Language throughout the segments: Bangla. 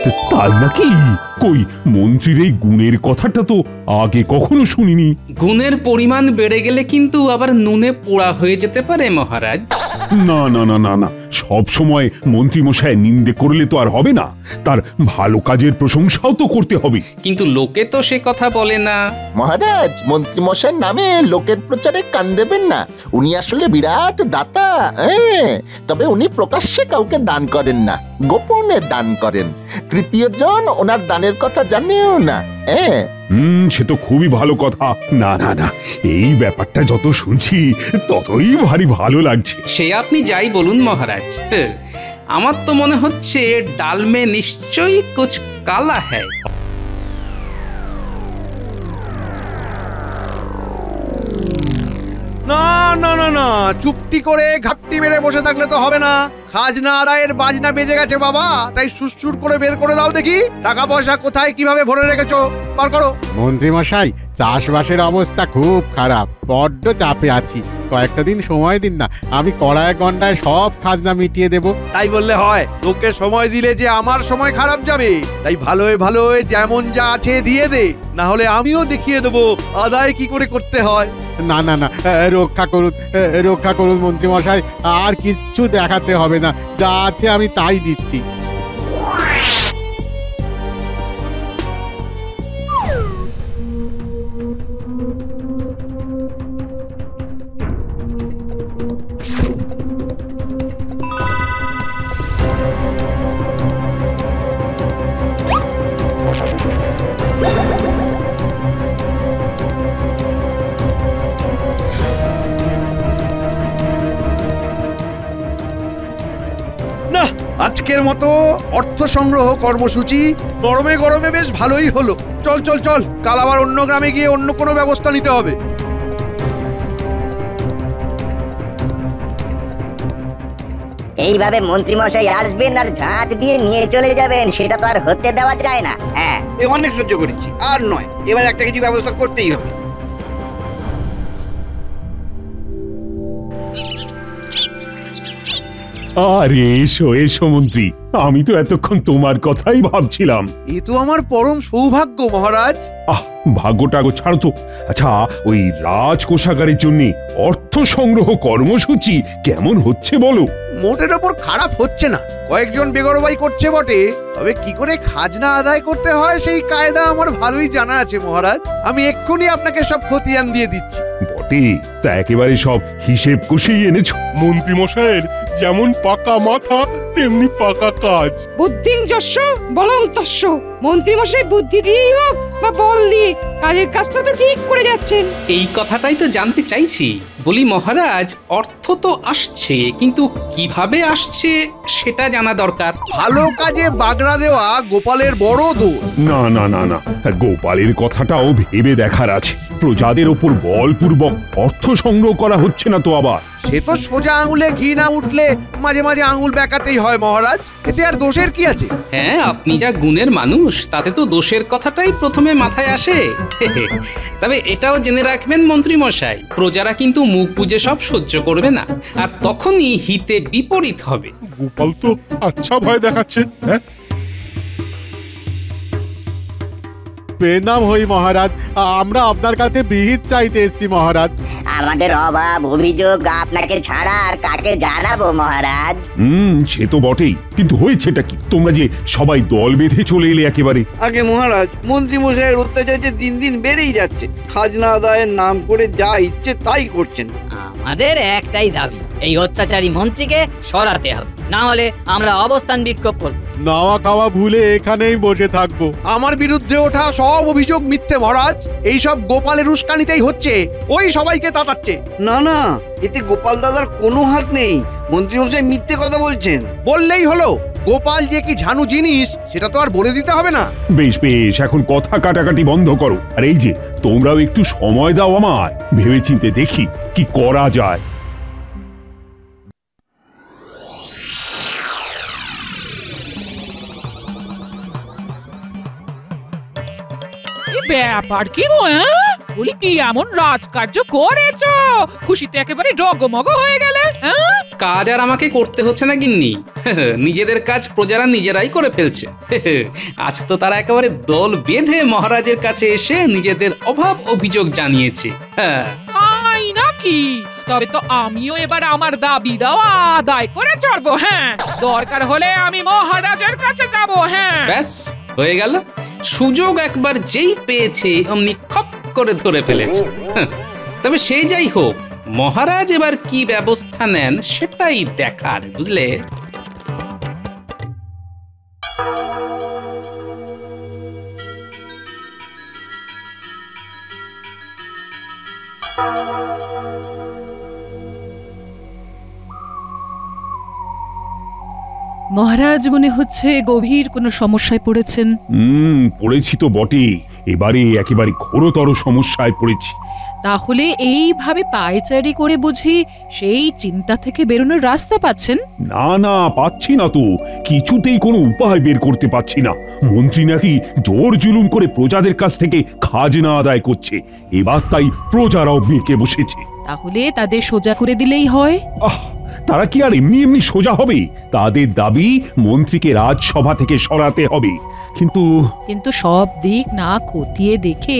তাই নাকি? কই, মন্ত্রীর এই গুণের কথাটা তো আগে কখনো শুনিনি। গুণের পরিমাণ বেড়ে গেলে কিন্তু আবার নুনে পোড়া হয়ে যেতে পারে মহারাজ। না না না না না, সব সময় মন্ত্রী মশাই নিন্দে করলে তো আর হবে না, তার ভালো কাজের প্রশংসাও তো করতে হবে। কিন্তু লোকে তো সে কথা বলে না। মহারাজ, মন্ত্রী মশাইয়ের নামে লোকের প্রচারে কান দেবেন না। উনি আসলে বিরাট দাতা, তবে উনি প্রকাশ্যে কাউকে দান করেন না, গোপনে দান করেন। তৃতীয় জন ওনার দানের কথা জানেও না। সে তো খুবই ভালো কথা। না না না, এই ব্যাপারটা যত শুনছি ততই ভারী ভালো লাগছে। সে আপনি যাই বলুন মহারাজ, আমার তো মনে হচ্ছে ডাল মে নিশ্চয়ই কুছ কালা হ্যায়। না না না না, চুপটি করে ঘাপটি মেরে বসে থাকলে তো হবে না। খাজনা আদায়ের বাজনা বেজে গেছে বাবা, তাই সুরসুর করে বের করে দাও দেখি। টাকা পয়সা কোথায় কিভাবে ভরে রেখেছো, বার করো। মন্ত্রী মশাই, চাষবাসের অবস্থা খুব খারাপ, বড্ড চাপে আছি। কয়েকটা দিন সময় দিন না, আমি কড়ায় গন্ডায় সব খাজনা মিটিয়ে দেব। তাই বললে হয়? লোকে সময় দিলে যে আমার সময় খারাপ যাবে। তাই ভালোয় ভালোয় যেমন যা আছে দিয়ে দে, না হলে আমিও দেখিয়ে দেবো আদায় কি করে করতে হয়। না না না, রক্ষা করুন, রক্ষা করুন মন্ত্রী মশাই, আর কিচ্ছু দেখাতে হবে না, যা আছে আমি তাই দিচ্ছি। আজকের মতো অর্থ সংগ্রহ কর্মসূচি গরমে গরমে বেশ ভালোই হলো। চল চল চল, কাল আবার অন্য গ্রামে গিয়ে অন্য কোনো ব্যবস্থা নিতে হবে। এইভাবে মন্ত্রী মশাই আসবেন আর ঝাঁট দিয়ে নিয়ে চলে যাবেন, সেটা তো আর হতে দেওয়া যায় না। হ্যাঁ, অনেক সহ্য করেছি, আর নয়, এবার একটা কিছু ব্যবস্থা করতেই হবে। আরে এসো এসো মন্ত্রী, আমি তো এতক্ষণ তোমার কথাই ভাবছিলাম। এ তো আমার পরম সৌভাগ্য মহারাজ। ভাগ্যটাগো ছাড়ো তো। আচ্ছা, ওই রাজকোষাগারের জন্য অর্থ সংগ্রহ কর্মসূচি কেমন হচ্ছে বলো? মোটের ওপর খারাপ হচ্ছে না, কয়েকজন বেগরবাই করছে বটে, তবে কি করে খাজনা আদায় করতে হয় সেই কায়দা আমার ভালোই জানা আছে মহারাজ। আমি এক্ষুনি আপনাকে সব খতিয়ান দিয়ে দিচ্ছি। বটে, তা একেবারে সব হিসেব কষেই এনেছো। মন্ত্রী মশাইয়ের যেমন পাকা মাথা তেমনি পাকা কাজ। বুদ্ধিং যস্য বলং তস্য। মন্ত্রী মশাই বুদ্ধি দিয়েই হোক বা বল দিয়ে কাজের কাজটা তো ঠিক করে যাচ্ছেন। এই কথাটাই তো জানতে চাইছি। বলি মহারাজ, অর্থ তো আসছে, কিন্তু কিভাবে আসছে সেটা জানা দরকার। ভালো কাজে বাগড়া দেওয়া গোপালের বড় দোষ। না না না না, গোপালের কথাটাও ভেবে দেখার আছে। প্রজাদের ওপর বলপূর্বক অর্থ সংগ্রহ করা হচ্ছে না তো আবার? সে তো সোজা আঙুলে ঘি না উঠলে মাঝে মাঝে আঙুল বেঁকাতেই হয় মহারাজ, এতে আর দোষের কি আছে? হ্যাঁ, আপনি যা গুণের মানুষ, তাতে তো দোষের কথাটাই প্রথমে মাথায় আসে। তবে এটাও জেনে রাখবেন মন্ত্রী মশাই, প্রজারা কিন্তু মুখ বুজে সব সহ্য করবে না, আর তখনই হিতে বিপরীত হবে। গোপাল তো আচ্ছা ভয় দেখাচ্ছে। হ্যাঁ, প্রণাম হই মহারাজ, আমরা আপনার কাছে বিহিত চাইতে এসেছি মহারাজ। আমাদের অভাব অভিযোগ আপনাকে ছাড়া আর কাকে জানাবো মহারাজ? সে তো বটেই, কিন্তু হয়েছেটা কি? তোমরা যে সবাই দল বেঁধে চলে এলে একেবারে। আগে মহারাজ, মন্ত্রী মশাইয়ের অত্যাচার যে দিন দিন বেড়েই যাচ্ছে, খাজনা আদায়ের নাম করে যা ইচ্ছে তাই করছেন। আমাদের একটাই দাবি, এই অত্যাচারী মন্ত্রীকে সরাতে হবে, না হলে আমরা অবস্থান বিক্ষোভ করব। নাওয়া খাওয়া ভুলে এখানেই বসে থাকবো। আমার বিরুদ্ধে ওঠা সব অভিযোগ মিথ্যে মহারাজ, এই সব গোপালের উস্কানিতেই হচ্ছে, ওই সবাইকে তাতাচ্ছে। না না, এতে গোপাল দাদার কোনো হাত নেই, মন্ত্রী মশাই মিথ্যে কথা বলছেন। বললেই হলো, গোপাল যে কি ঝানু জিনিস সেটা তো আর বলে দিতে হবে না। বেশ বেশ, এখন কথা কাটাকাটি বন্ধ করো। আর এই যে, তোমরাও একটু সময় দাও আমায়, ভেবেচিন্তে দেখি কি করা যায়। ব্যাপার কি গো? বলি কি এমন রাজকার্য করেছো, খুশিতে একেবারে ডগমগ হয়ে গেলে? কাজ আর আমাকে করতে হচ্ছে না গিন্নি। নিজেদের কাজ প্রজারা নিজেরাই করে ফেলছে। আজ তো তারা একেবারে দল বেঁধে মহারাজের কাছে এসে নিজেদের অভাব অভিযোগ জানিয়েছে। হ্যাঁ, তাই নাকি? তবে তো আমিও এবার আমার দাবি দেওয়া আদায় করে চড়বো। হ্যাঁ, দরকার হলে আমি মহারাজের কাছে যাব। হ্যাঁ, ব্যাস হয়ে গেল। সুযোগ একবার যেই পেয়েছে অমনি খপ করে ধরে ফেলেছে। তবে সেই যাই হোক, মহারাজ এবার কি ব্যবস্থা নেন সেটাই দেখার, বুঝলে? মহারাজ মনে হচ্ছে গভীর কোনো সমস্যায় পড়েছেন। পড়েছি তো বটেই, এবারে একেবারে ঘোরতর সমস্যায় পড়েছি। তাহলে এইভাবে পায়চারি করে বুঝি সেই চিন্তা থেকে বেরোনোর রাস্তা পাচ্ছেন? না না, পাচ্ছি না তো, কিছুতেই কোনো উপায় বের করতে পারছি না। মন্ত্রী নাকি জোর জুলুম করে প্রজাদের কাছ থেকে খাজনা আদায় করছে, এবার তাই প্রজারাও বেঁকে বসেছে। তাহলে তাদের সোজা করে দিলেই হয়। তারা কি আর এমনি এমনি সোজা হবে? তাদের দাবি মন্ত্রীকে রাজসভা থেকে সরাতে হবে। কিন্তু সব দিক না খতিয়ে দেখে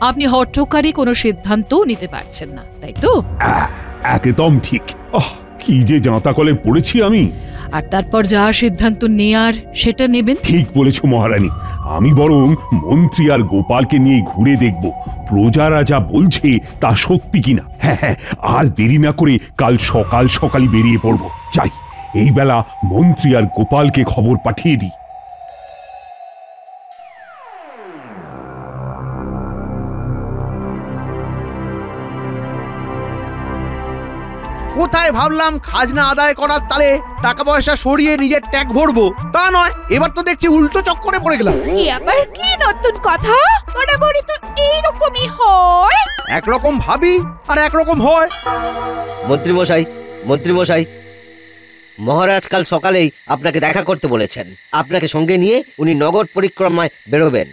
আপনি হঠকারী কোনো সিদ্ধান্ত নিতে পারছেন না, তাই তো? একদম ঠিক। কি যে জাঁতাকলে পড়েছি আমি। আর তারপর যা সিদ্ধান্ত নেয়ার সেটা নেবেন। ঠিক বলেছ মহারানী, আমি বরং মন্ত্রী আর গোপালকে নিয়ে ঘুরে দেখব প্রজারা যা বলছে তা সত্যি কিনা। হ্যাঁ, আর দেরি না করে কাল সকাল সকালই বেরিয়ে পড়ব। যাই, এই বেলা মন্ত্রী আর গোপালকে খবর পাঠিয়ে দিই। কোথায় ভাবলাম খাজনা আদায় করার তালে টাকা পয়সা সরিয়ে নিজের ট্যাগ ভরবো, তা নয়, এবার তো দেখছি উল্টো চক্করে পড়ে গেলাম। আবার কি নতুন কথা? বরাবরই তো এইরকমই হয়। একরকম ভাবি আর একরকম হয়। মন্ত্রী মশাই, মহারাজ কাল সকালেই আপনাকে দেখা করতে বলেছেন। আপনাকে সঙ্গে নিয়ে উনি নগর পরিক্রমায় বেরোবেন।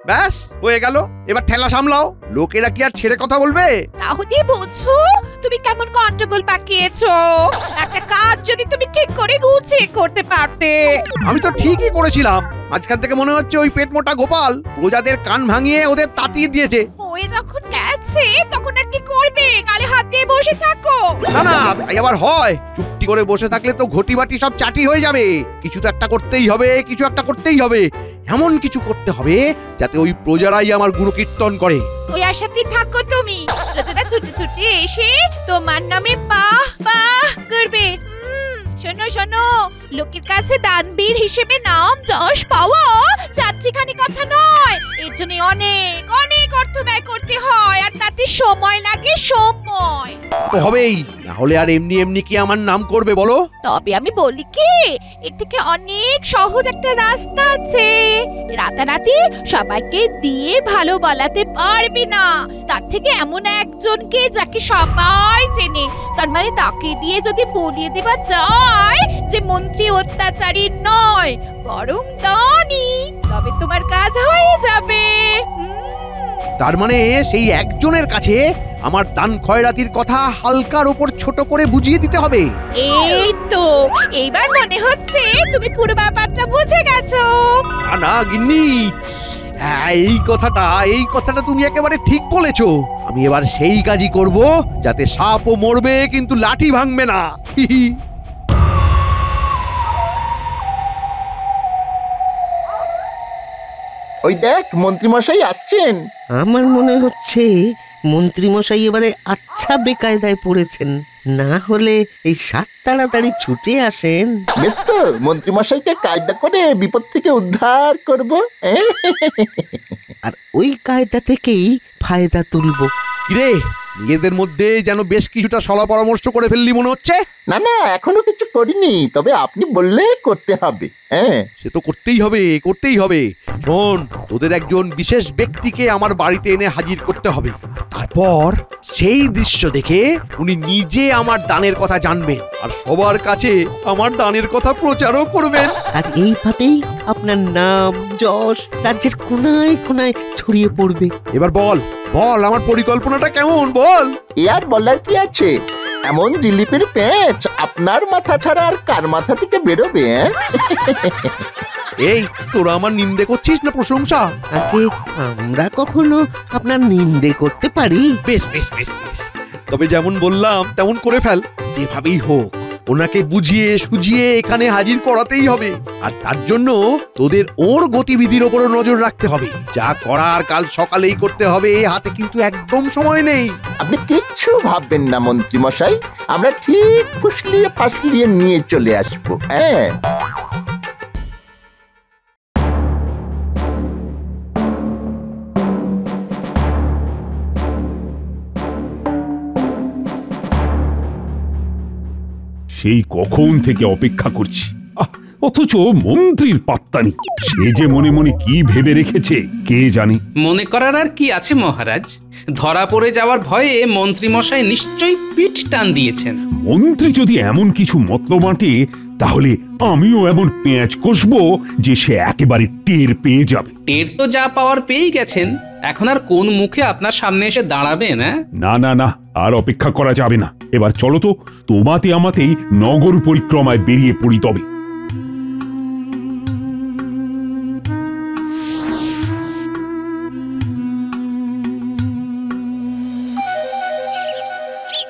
ব্যাস হয়ে গেল, এবার ঠেলা সামলাও। লোকেরা কি আর ছেড়ে কথা বলবে? তাহলে বুঝছো তুমি কেমন গন্ডগোল পাকিয়েছো। একটা কাজ যদি তুমি ঠিক করে গুছিয়ে করতে পারতে। আমি তো ঠিকই করেছিলাম। আজকাল থেকে মনে হচ্ছে ওই পেট মোটা গোপাল প্রজাদের কান ভাঙিয়ে ওদের তাতিয়ে দিয়েছে। হয়ে যখন গেছে তখন আর কি করবে? গালে হাত দিয়ে বসে থাকো? না না, তাই আবার হয়? চুপটি করে বসে থাকলে তো ঘটি বাটি সব চাটি হয়ে যাবে। কিছু তো একটা করতেই হবে, কিছু একটা করতেই হবে। এমন কিছু করতে হবে যাতে ওই প্রজারাই আমার গুণকীর্তন করে। ওই আশাতেই থাকো তুমি। প্রজারা ছুটে ছুটে এসে তোমার নামে বাহ বাহ করবে। শোনো শোনো, লোকের কাছে দানবীর হিসেবে নাম যশ পাওয়া চারটিখানি কথা নয়। এর জন্য অনেক অনেক অর্থ ব্যয় করতে হয়, আর তাতে সময় লাগে। সময় তো হবেই, না হলে আর এমনি এমনি কি আমার নাম করবে বলো? তবে আমি বলি কি, এর থেকে অনেক সহজ একটা রাস্তা আছে। রাতারাতি সবাইকে দিয়ে ভালো বলাতে পারবি না, তার থেকে এমন একজনকে যাকে সবাই চেনে, তার মানে তাকে দিয়ে যদি বলিয়ে দেওয়া যায় যে মন্ত্রী অত্যাচারী নয় বরং দানি, তবে তোমার কাজ হয়ে যাবে। তার মানে সেই একজনের কাছে আমার দান খয়রাতির কথা হালকার উপর ছোট করে বুঝিয়ে দিতে হবে। এই তো, এইবার মনে হচ্ছে তুমি পুরো ব্যাপারটা বুঝে গেছো। না গিন্নি, এই কথাটা তুমি একেবারে ঠিক বলেছো। আমি এবার সেই কাজই করব যাতে সাপও মরবে কিন্তু লাঠি ভাঙবে না। ওই দেখ, মন্ত্রীমশাই আসছেন। আমার মনে হচ্ছে মন্ত্রীমশাই এবারে আচ্ছা বেকায়দায় পড়েছেন। না হলে এই সাত তাড়াতাড়ি ছুটে আসেন। বেশ তো, মন্ত্রীমশাইকে কায়দা করে বিপদ থেকে উদ্ধার করব। আর ওই কায়দা থেকেই ফায়দা তুলবো। কিরে, নিজেদের মধ্যে যেন বেশ কিছুটা সলা পরামর্শ করে ফেললি মনে হচ্ছে। না না, এখনো কিছু করিনি, তবে আপনি বললে করতে হবে। সে তো করতেই হবে, করতেই হবে। শোন, তোদের একজন বিশেষ ব্যক্তিকে আমার বাড়িতে এনে হাজির করতে হবে। তারপর সেই দৃশ্য দেখে উনি নিজে আমার দানের কথা জানবেন আর সবার কাছে আমার দানের কথা প্রচারও করবেন। আর এইভাবেই আপনার নাম যশ রাজ্যের কোনায় কোনায় ছড়িয়ে পড়বে। এবার বল, বল আমার পরিকল্পনাটা কেমন বল। এ আর বলার কি আছে, এমন জিলিপির পেঁচ আপনার মাথা ছাড়া আর কার মাথা থেকে বেরোবে? এই তোরা আমার নিন্দে করছিস না প্রশংসা? আগে আমরা কখনো আপনার নিন্দে করতে পারি? বেশ বেশ বেশ বেশ, তবে যেমন বললাম তেমন করে ফেল। যেভাবেই হোক ওনাকে বুঝিয়ে সুঝিয়ে এখানে হাজির করাতেই হবে, আর তার জন্য তোদের ওর গতিবিধির ওপর নজর রাখতে হবে। যা করার কাল সকালেই করতে হবে, হাতে কিন্তু একদম সময় নেই। আপনি কিচ্ছু ভাববেন না মন্ত্রী মশাই, আমরা ঠিক ফুসলিয়ে ফাসলিয়ে নিয়ে চলে আসবো। হ্যাঁ, সেই কখন থেকে অপেক্ষা করছি, অথচ মন্ত্রীর পাত্তা নেই। সে যে মনে মনে কি ভেবে রেখেছে কে জানে। মনে করার আর কি আছে মহারাজ, ধরা পড়ে যাওয়ার ভয়ে মন্ত্রী মশাই নিশ্চয়ই পিঠ টান দিয়েছেন। মন্ত্রী যদি এমন কিছু মতলব আঁটে, তাহলে আমিও এমন পেঁয়াজ কষবো যে সে একেবারে টের পেয়ে যাবে। টের তো যা পাওয়ার পেয়েই গেছেন, এখন আর কোন মুখে আপনার সামনে এসে দাঁড়াবেন? না না না, আর অপেক্ষা করা যাবে না। এবার চলো তো, তোমাতে আমাতেই নগর পরিক্রমায় বেরিয়ে পড়ি তবে।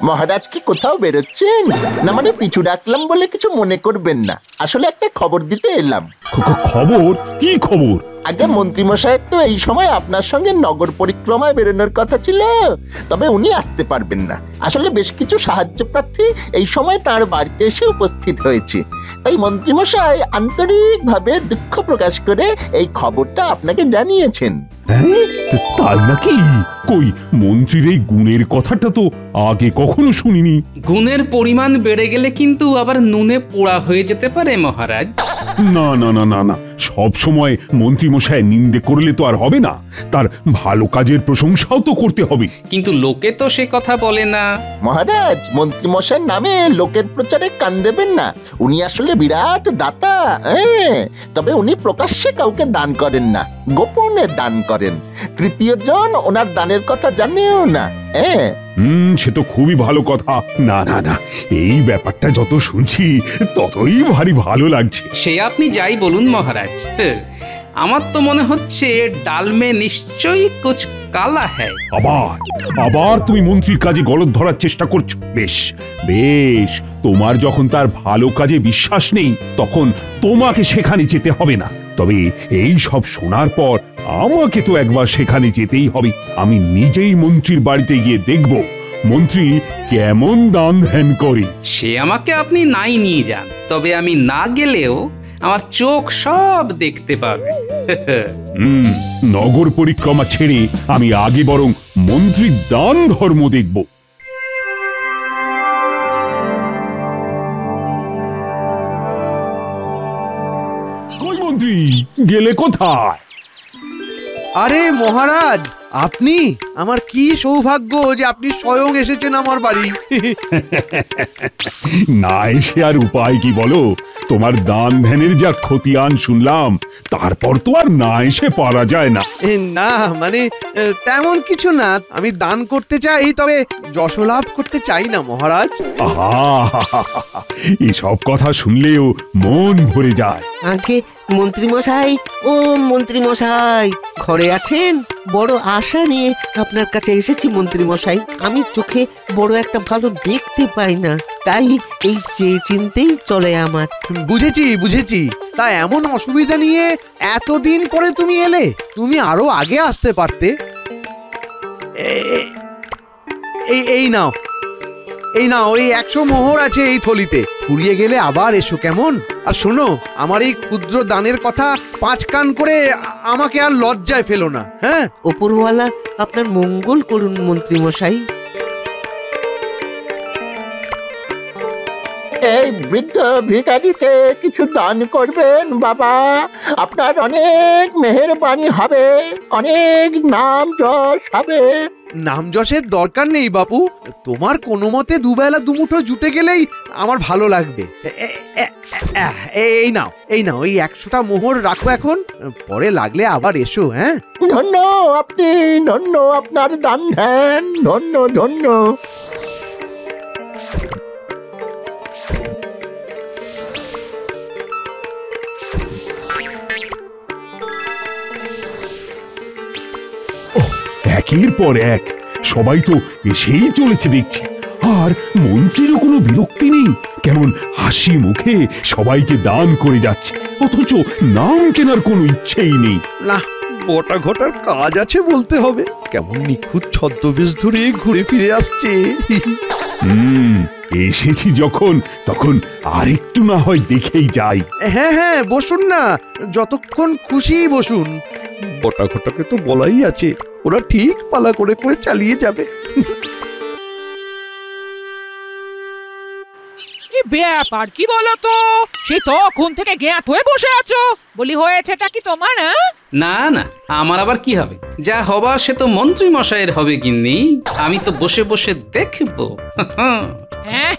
মহারাজ কি কোথাও বেরোচ্ছেন? না মানে পিছু ডাকলাম বলে কিছু মনে করবেন না, আসলে একটা খবর দিতে এলাম। খবর? কি খবর? আগে মন্ত্রী মশাইয়ের তো এই সময় আপনার সঙ্গে নগর পরিক্রমায় বেরোনোর কথা ছিল, তবে উনি আসতে পারবেন না। আসলে বেশ কিছু সাহায্য প্রার্থী এই সময় তার বাড়িতে এসে উপস্থিত হয়েছে, তাই মন্ত্রী মশাই আন্তরিকভাবে দুঃখ প্রকাশ করে এই খবরটা আপনাকে জানিয়েছেন। তাই নাকি? কই, মন্ত্রীর এই গুণের কথাটা তো আগে কখনো শুনিনি। গুণের পরিমাণ বেড়ে গেলে কিন্তু আবার নুনে পোড়া হয়ে যেতে পারে মহারাজ। না না না না না, সব সময় মন্ত্রী মশাই নিন্দে করলে তো আর হবে না, তার ভালো কাজের প্রশংসাও তো করতে হবে। কিন্তু লোকে তো সে কথা বলে না। মহারাজ, মন্ত্রী মশাইয়ের নামে লোকের প্রচারে কান দেবেন না। উনি আসলে বিরাট দাতা, তবে উনি প্রকাশ্যে কাউকে দান করেন না, গোপনে দান করেন। তৃতীয় জন ওনার দানের কথা জানেও না। সে তো খুবই ভালো কথা। না না না, এই ব্যাপারটা যত শুনছি ততই ভারী ভালো লাগছে। সে আপনি যাই বলুন মহারাজ, আমার তো মনে হচ্ছে ডাল মে নিশ্চয়ই কুছ কালা হ্যায়। আবার তুমি মন্ত্রীর কাজে গলদ ধরার চেষ্টা করছো। বেশ বেশ, তোমার যখন তার ভালো কাজে বিশ্বাস নেই, তখন তোমাকে সেখানে যেতে হবে না। তবে এই সব শোনার পর আমাকে তো একবার সেখানে যেতেই হবে। আমি নিজেই মন্ত্রীর বাড়িতে গিয়ে দেখব মন্ত্রী কেমন দান ধ্যান করে। সে আমাকে আপনি নাই নিয়ে যান, তবে আমি না গেলেও আমার চোখ সব দেখতে পাবে। নগর পরিক্রমা ছেড়ে আমি আগে বরং মন্ত্রীর দান ধর্ম দেখব। মন্ত্রী গেলে কোথায়? আরে মহারাজ, আপনি? আমার কি সৌভাগ্য যে আপনি স্বয়ং এসেছেন আমার বাড়ি। না এসে আর উপায় কি বলো? তোমার দান ধ্যানের যা খতিয়ান শুনলাম, তারপর তো আর না এসে পারা যায় না। না মানে তেমন কিছু না, আমি দান করতে চাই, তবে যশলাভ করতে চাই না মহারাজ। এসব কথা শুনলেও মন ভরে যায়। আগে মন্ত্রী মশাই, ও মন্ত্রী মশাই, ঘরে আছেন? বড় আশা নিয়ে আপনার কাছে এসেছি মন্ত্রী মশাই। আমি চোখে বড় একটা ভালো দেখতে পাই না, তাই এই চেয়ে চিনতেই চলে আমার। বুঝেছি বুঝেছি, তা এমন অসুবিধা নিয়ে এতদিন পরে তুমি এলে? তুমি আরো আগে আসতে পারতে। এই নাও, এই নাও, এই 100 মোহর আছে এই থলিতে। ফুরিয়ে গেলে আবার এসো কেমন? আর শোনো, আমার এই ক্ষুদ্র দানের কথা 5 কান করে আমাকে আর লজ্জায় ফেলো না। হ্যাঁ, ওপরওয়ালা আপনার মঙ্গল করুন মন্ত্রী মশাই। এই বৃদ্ধ ভিখারিকে কিছু দান করবেন বাবা, আপনার অনেক মেহেরবানি হবে, অনেক নাম যশ হবে। নাম যশের দরকার নেই বাপু, তোমার কোনো মতে দুবেলা দুমুঠো জুটে গেলেই আমার ভালো লাগবে। এই নাও এই 100টা মোহর রাখো এখন, পরে লাগলে আবার এসো। হ্যাঁ, ধন্য আপনি, ধন্য আপনার দান ধ্যান, ধন্য ধন্য। একের পর এক সবাই তো এসেই চলেছে দেখছি, আর মন্ত্রীরও কোনো বিরক্তি নেই, কেমন হাসি মুখে সবাইকে দান করে যাচ্ছে, অথচ নাম কেনার কোনো ইচ্ছেই নেই। না, বটা ঘটার কাজ আছে বলতে হবে, কেমন নিখুঁত ছদ্মবেশ ধরে ঘুরে ফিরে আসছে। এসেছি যখন তখন আরেকটু না হয় দেখেই যাই। হ্যাঁ, বসুন না, যতক্ষণ খুশি বসুন। বটা ঘটাকে তো বলাই আছে, ওরা ঠিক পালা করে করে চালিয়ে যাবে। ব্যাপার কি বলতো, সে তখন থেকে জ্ঞাত হয়ে বসে আছো, বলি হয়েছেটা কি তোমার? না না, আমার আবার কি হবে? যা হবার সে তো মন্ত্রী মশাইয়ের হবে গিন্নি, আমি তো বসে বসে দেখবো।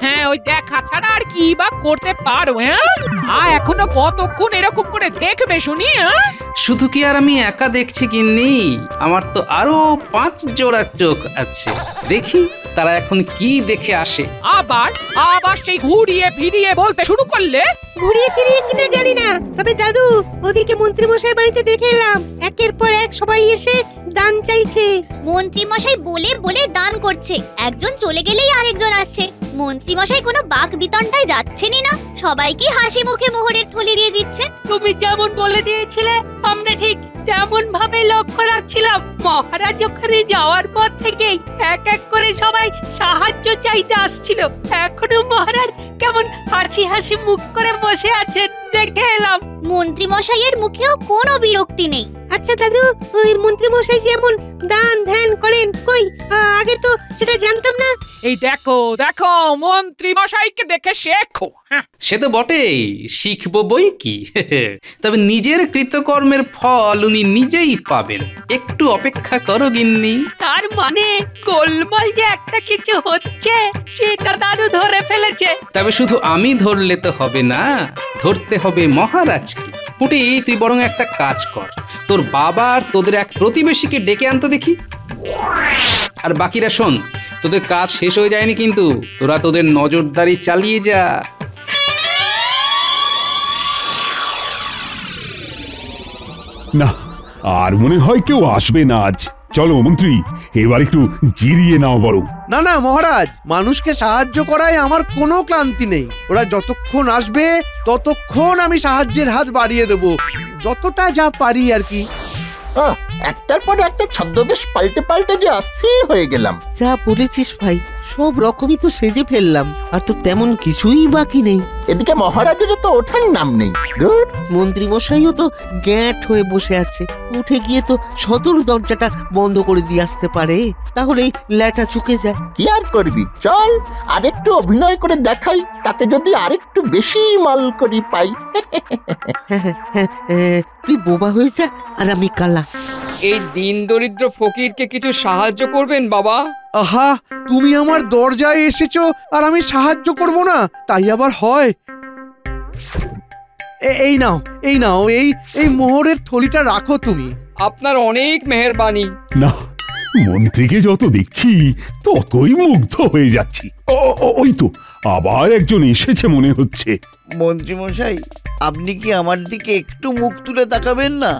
হ্যাঁ, ওই দেখা ছাড়া আর কি বা করতে পারো? আর এখনো কতক্ষণ এরকম করে দেখবে শুনি? শুধু কি আর আমি একা দেখছি গিন্নি, আমার তো আরো 5 জোড়া চোখ আছে, দেখি তারা এখন কি দেখে আসে। আবার সেই ঘুরিয়ে ফিরিয়ে বলতে শুরু করলে? ঘুরিয়ে ফিরিয়ে কিনা জানি না, তবে দাদু ওদিকে মন্ত্রী মশাই বাড়িতে দেখে এলাম, একের পর এক সবাই এসে দান চাইছে। মন্ত্রী মশাই বলে বলে দান করছে, একজন চলে গেলেই আরেকজন আসছে। মন্ত্রী মশাই কোনো বাক বিতণ্ডায় যাচ্ছেনই না, সবাইকে হাসি মুখে মোহরের থলি দিয়ে দিচ্ছেন। তুমি যেমন বলে দিয়েছিলে আমরা ঠিক তেমন ভাবে লক্ষ্য রাখছিলাম। মহারাজ ওখানে যাওয়ার পর থেকেই এক এক করে সবাই সাহায্য চাইতে আসছিল, এখনো মহারাজ কেমন হাসি হাসি মুখ করে বসে আছেন দেখে এলাম। মন্ত্রী মশাইয়ের মুখেও কোনো বিরক্তি নেই। আচ্ছা দাদু, ওই মন্ত্রী মশাই যেমন দান ধ্যান করেন, কই আগে তো সেটা জানতাম না। এই দেখো মন্ত্রী মশাইকে দেখে শেখো। সে তো বটেই, শিখবো বই কি। তবে নিজের কৃতকর্মের ফল উনি নিজেই পাবেন, একটু অপেক্ষা করো গিন্নি। তার মানে গোলমাল যে একটা কিছু হচ্ছে সেটা দাদু ধরে ফেলেছে। তবে শুধু আমি ধরলে তো হবে না, ধরতে হবে মহারাজকে। পুটি, তুই বরং একটা কাজ কর, তোর বাবা আর তোদের এক প্রতিবেশীকে ডেকে আনতে দেখি। আর বাকিরা শোন, তোদের কাজ শেষ হয়ে যায়নি কিন্তু, তোরা তোদের নজরদারি চালিয়ে যা। না, আর মনে হয় কেউ আসবে না আজ। চলো মন্ত্রী, এবার একটু জিরিয়ে নাও বড়। না মহারাজ, মানুষকে সাহায্য করায় আমার কোনো ক্লান্তি নেই, ওরা যতক্ষণ আসবে ততক্ষণ আমি সাহায্যের হাত বাড়িয়ে দেব, যতটা যা পারি আর কি। একটার পর একটা ছদ্মবেশ পাল্টে পাল্টে যে অস্থির হয়ে গেলাম। যা বলেছিস ভাই, সব রকমই তো সেজে ফেললাম, আর তো তেমন কিছুই বাকি নেই। এদিকে মহারাজেরও তো ওঠার নাম নেই। মন্ত্রী মশাইও তো গ্যাট হয়ে বসে আছে, উঠে গিয়ে তো সদর দরজাটা বন্ধ করে দিয়ে আসতে পারে, তাহলেই ল্যাটা চুকে যায়। কি আর করবি, চল আরেকটু অভিনয় করে দেখাই, তাতে যদি আরেকটু বেশি মাল করি পাই। তুই বোবা হয়ে যা, আর আমি কালা। এই দিন দরিদ্র ফকিরকে কিছু সাহায্য করবেন বাবা? আহা, তুমি আমার দরজায় এসেছো আর আমি সাহায্য করব না, তাই আবার হয়? এই নাও এই মোহরের থলিটা রাখো তুমি। আপনার অনেক মেহেরবানি। না, মন্ত্রীকে যত দেখছি ততই মুগ্ধ হয়ে যাচ্ছি। ওই তো আবার একজন এসেছে মনে হচ্ছে। মন্ত্রী মশাই, আপনি কি আমার দিকে একটু মুখ তুলে তাকাবেন না?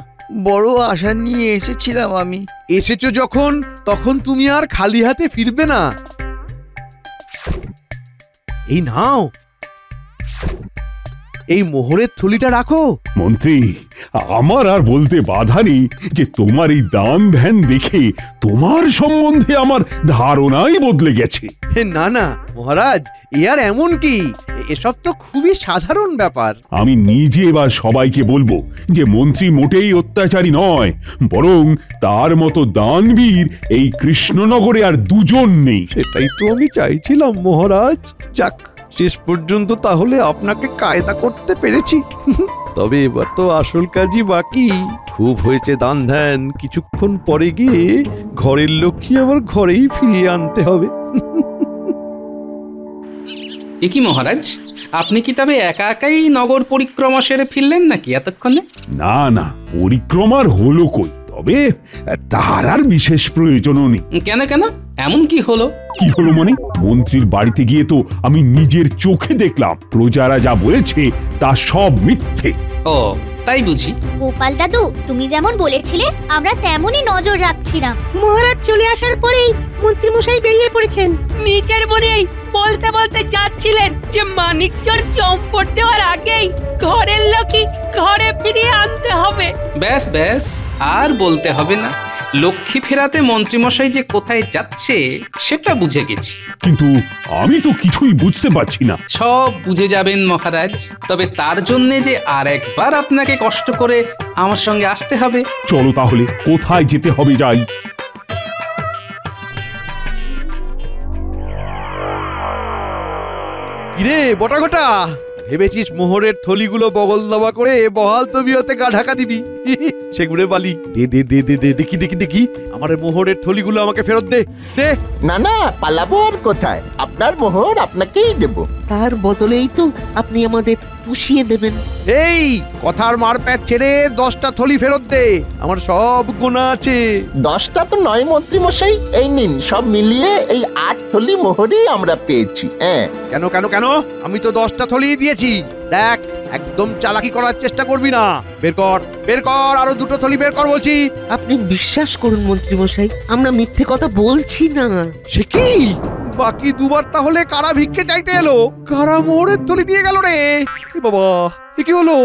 বড় আশা নিয়ে এসেছিলাম আমি। এসেছো যখন, তখন তুমি আর খালি হাতে ফিরবে না। এই নাও, এই মোহরের থলিটা রাখো। মন্ত্রী, আমার আর বলতে বাধা নেই যে তোমার এই দান ধ্যান দেখে তোমার সম্বন্ধে আমার ধারণাই বদলে গেছে। না মহারাজ, এ আর এমন কি, এসব তো খুবই সাধারণ ব্যাপার। আমি নিজে এবার সবাইকে বলবো যে মন্ত্রী মোটেই অত্যাচারী নয়, বরং তার মতো দানবীর এই কৃষ্ণনগরে আর দুজন নেই। সেটাই তো আমি চাইছিলাম মহারাজ। যাক, শেষ পর্যন্ত তাহলে আপনাকে কায়দা করতে পেরেছি। তবে এবার তো আসল কাজই বাকি। খুব হয়েছে দান ধ্যান, কিছুক্ষণ পরে গিয়ে ঘরের লক্ষ্মী আবার ঘরেই ফিরিয়ে আনতে হবে। এ কি মহারাজ, আপনি কি তবে একা একাই নগর পরিক্রমা সেরে ফিরলেন নাকি এতক্ষণে? না না, পরিক্রমার হলো কই, তবে তার আর বিশেষ প্রয়োজনও নেই। কেন কেন, এমন কি হলো? কি হলো মানে, মন্ত্রীর বাড়িতে গিয়ে তো আমি নিজের চোখে দেখলাম প্রজারা যা বলেছে তা সব মিথ্যে। ও তাই বুঝি? গোপাল দাদু, তুমি যেমন বলেছিলে আমরা তেমনই নজর রাখছিলাম। মহারাজ চলে আসার পরেই মন্ত্রীমশাই বেরিয়ে পড়েছেন। নিজের মনেই বলতে বলতে যাচ্ছিলেন যে মানিকচর চম্পট দেওয়ার আগেই ঘরের লোকই ঘরে ফিরিয়ে আনতে হবে। ব্যাস ব্যাস, আর বলতে হবে না। লক্ষ্মী ফেরাতে মন্ত্রীমশাই যে কোথায় যাচ্ছে সেটা বুঝে গেছি। কিন্তু আমি তো কিছুই বুঝতে পারছি না। সব বুঝে যাবেন মহারাজ, তবে তার জন্যে যে আর একবার আপনাকে কষ্ট করে আমার সঙ্গে আসতে হবে। চলো তাহলে, কোথায় যেতে হবে যাই। কিরে বটা ঘটা, ভেবেছিস মোহরের থলিগুলো বগল দাবা করে বহাল তবিয়তে গা ঢাকা দিবি? সেগুলো বালি দে দে দে দে দে, দেখি দেখি দেখি আমার মোহরের থলিগুলো আমাকে ফেরত দে দে। না না, পালাবো আর কোথায়? আপনার মোহর আপনাকেই দেব। তার বদলেই তো আপনি আমাদের পুষিয়ে দেবেন। এই কথার মারপ্যাচ ছেড়ে 10টা থলি ফেরত দে, আমার সব গোনা আছে। 10টা তো নয় মন্ত্রী মশাই, এই নিন, সব মিলিয়ে এই 8 থলি মোহরই আমরা পেয়েছি। কেন কেন কেন, আমি তো 10টা থলি দিয়েছি। দেখ, একদম চালাকি করার চেষ্টা করবি না। বের কর বের কর, আরো 2টো থলি বের কর বলছি। আপনি বিশ্বাস করুন মন্ত্রী মশাই, আমরা মিথ্যে কথা বলছি না। সে কি, বাকি দুবার তাহলে কারা ভিক্ষে চাইতে এলো? কারা মোহরের থলি দিয়ে গেল রে? বাবা, এ কি হলো?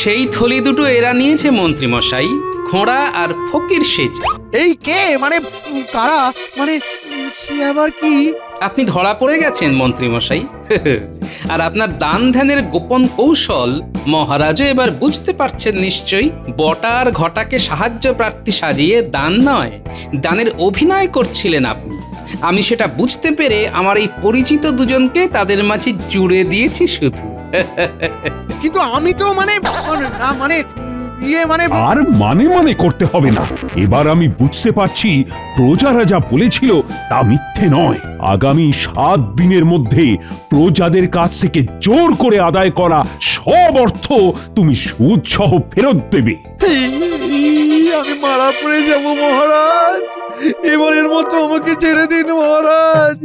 সেই থলি দুটো এরা নিয়েছে মন্ত্রীমশাই, খোঁড়া আর ফকির সেজে। এই কে, মানে কারা, মানে সে আবার কি? আপনি ধরা পড়ে গেছেন মন্ত্রীমশাই। আর আপনার দান ধ্যানের গোপন কৌশল মহারাজও এবার বুঝতে পারছেন নিশ্চয়ই। বটার ঘটাকে সাহায্য প্রার্থী সাজিয়ে দান নয়, দানের অভিনয় করছিলেন আপনি। আমি সেটা বুঝতে পেরে আমার এই পরিচিত দুজনকে তাদের মাঝে জুড়ে দিয়েছি শুধু। কিন্তু আমি তো মানে না, মানে আর মানে করতে হবে না। এবার আমি বুঝতে পারছি প্রজারা যা বলেছিল তা মিথ্যে নয়। আগামী 7 দিনের মধ্যে প্রজাদের কাছ থেকে জোর করে আদায় করা সব অর্থ তুমি সুদ সহ ফেরত দেবে। আমি মারা পড়ে যাব মহারাজ, এবারের মতো আমাকে ছেড়ে দিন মহারাজ,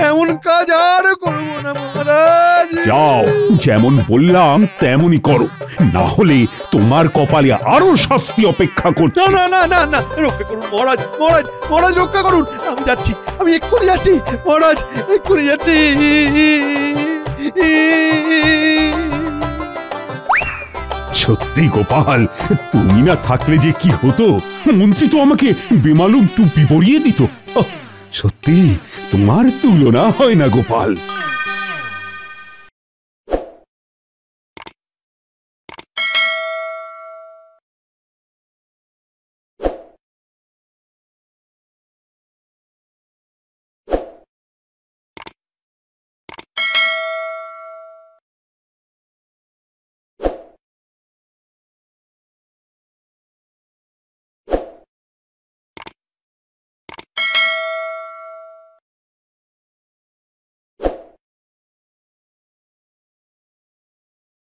এমন কাজ আর করবো না মহারাজ। যাও, যেমন বললাম তেমনই করো, না হলে তোমার কপালে আরো শাস্তি অপেক্ষা করছে। না না না না, রক্ষা করুন মহারাজ, মহারাজ মহারাজ রক্ষা করুন। আমি যাচ্ছি, আমি এক্ষুনি যাচ্ছি মহারাজ, এক্ষুনি যাচ্ছি। সত্যি গোপাল, তুমি না থাকলে যে কি হতো। মন্ত্রী তো আমাকে বেমালুম টুপি পরিয়ে দিত। সত্যি তোমার তুলনা হয় না গোপাল।